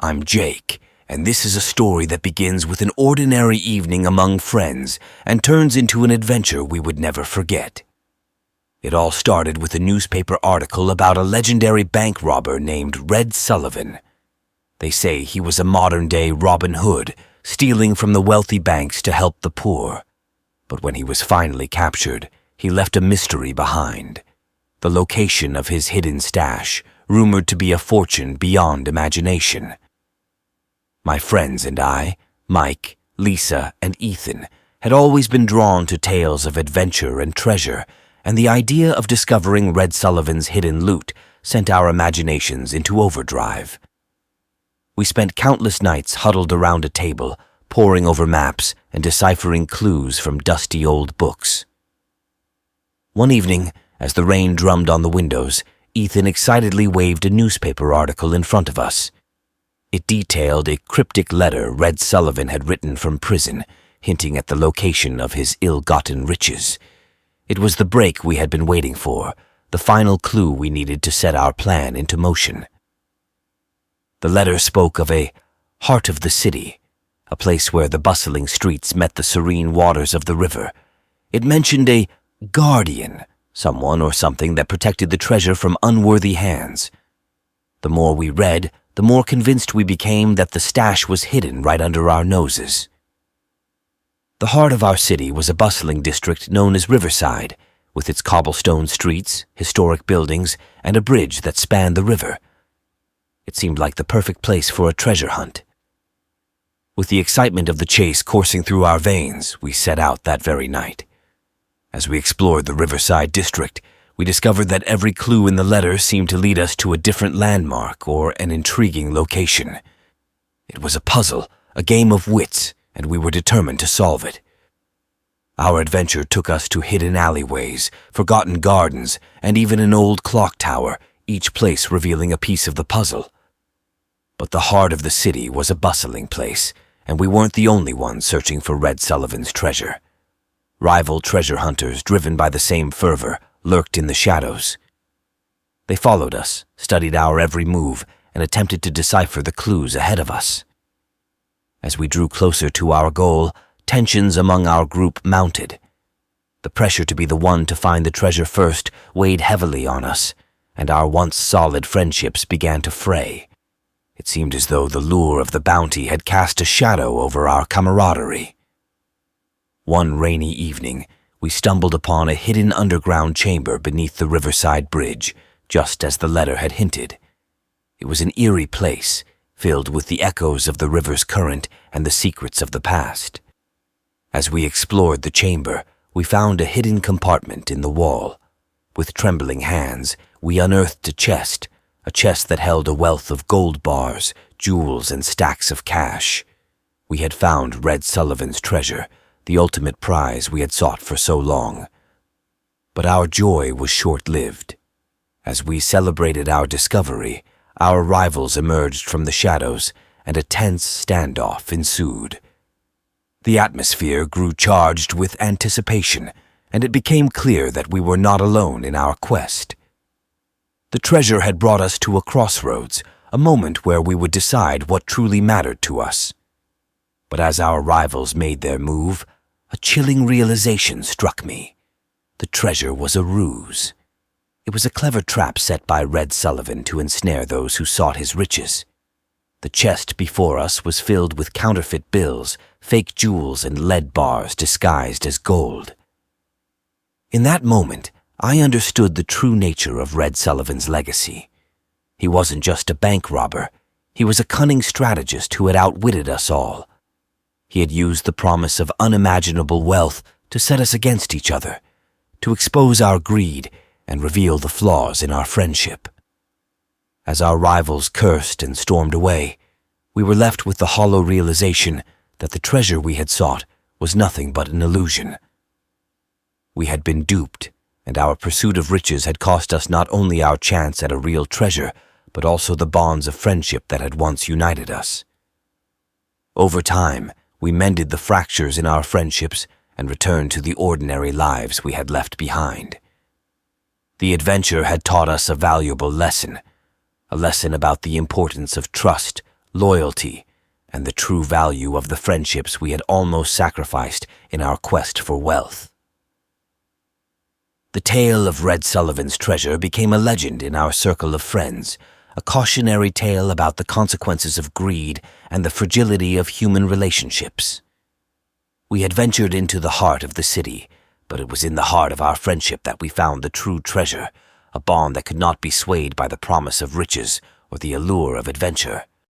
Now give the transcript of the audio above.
I'm Jake, and this is a story that begins with an ordinary evening among friends and turns into an adventure we would never forget. It all started with a newspaper article about a legendary bank robber named Red Sullivan. They say he was a modern-day Robin Hood, stealing from the wealthy banks to help the poor. But when he was finally captured, he left a mystery behind. The location of his hidden stash, rumored to be a fortune beyond imagination. My friends and I, Mike, Lisa, and Ethan, had always been drawn to tales of adventure and treasure, and the idea of discovering Red Sullivan's hidden loot sent our imaginations into overdrive. We spent countless nights huddled around a table, poring over maps and deciphering clues from dusty old books. One evening, as the rain drummed on the windows, Ethan excitedly waved a newspaper article in front of us. It detailed a cryptic letter Red Sullivan had written from prison, hinting at the location of his ill-gotten riches. It was the break we had been waiting for, the final clue we needed to set our plan into motion. The letter spoke of a heart of the city, a place where the bustling streets met the serene waters of the river. It mentioned a guardian, someone or something that protected the treasure from unworthy hands. The more we read, the more convinced we became that the stash was hidden right under our noses. The heart of our city was a bustling district known as Riverside, with its cobblestone streets, historic buildings, and a bridge that spanned the river. It seemed like the perfect place for a treasure hunt. With the excitement of the chase coursing through our veins, we set out that very night. As we explored the Riverside district, we discovered that every clue in the letter seemed to lead us to a different landmark or an intriguing location. It was a puzzle, a game of wits, and we were determined to solve it. Our adventure took us to hidden alleyways, forgotten gardens, and even an old clock tower, each place revealing a piece of the puzzle. But the heart of the city was a bustling place, and we weren't the only ones searching for Red Sullivan's treasure. Rival treasure hunters, driven by the same fervor, lurked in the shadows. They followed us, studied our every move, and attempted to decipher the clues ahead of us. As we drew closer to our goal, tensions among our group mounted. The pressure to be the one to find the treasure first weighed heavily on us, and our once solid friendships began to fray. It seemed as though the lure of the bounty had cast a shadow over our camaraderie. One rainy evening, we stumbled upon a hidden underground chamber beneath the Riverside Bridge, just as the letter had hinted. It was an eerie place, filled with the echoes of the river's current and the secrets of the past. As we explored the chamber, we found a hidden compartment in the wall. With trembling hands, we unearthed a chest that held a wealth of gold bars, jewels, and stacks of cash. We had found Red Sullivan's treasure, the ultimate prize we had sought for so long. But our joy was short-lived. As we celebrated our discovery, our rivals emerged from the shadows, and a tense standoff ensued. The atmosphere grew charged with anticipation, and it became clear that we were not alone in our quest. The treasure had brought us to a crossroads, a moment where we would decide what truly mattered to us. But as our rivals made their move, a chilling realization struck me. The treasure was a ruse. It was a clever trap set by Red Sullivan to ensnare those who sought his riches. The chest before us was filled with counterfeit bills, fake jewels, and lead bars disguised as gold. In that moment, I understood the true nature of Red Sullivan's legacy. He wasn't just a bank robber. He was a cunning strategist who had outwitted us all. He had used the promise of unimaginable wealth to set us against each other, to expose our greed and reveal the flaws in our friendship. As our rivals cursed and stormed away, we were left with the hollow realization that the treasure we had sought was nothing but an illusion. We had been duped, and our pursuit of riches had cost us not only our chance at a real treasure, but also the bonds of friendship that had once united us. Over time, we mended the fractures in our friendships and returned to the ordinary lives we had left behind. The adventure had taught us a valuable lesson, a lesson about the importance of trust, loyalty, and the true value of the friendships we had almost sacrificed in our quest for wealth. The tale of Red Sullivan's treasure became a legend in our circle of friends, a cautionary tale about the consequences of greed and the fragility of human relationships. We had ventured into the heart of the city, but it was in the heart of our friendship that we found the true treasure, a bond that could not be swayed by the promise of riches or the allure of adventure.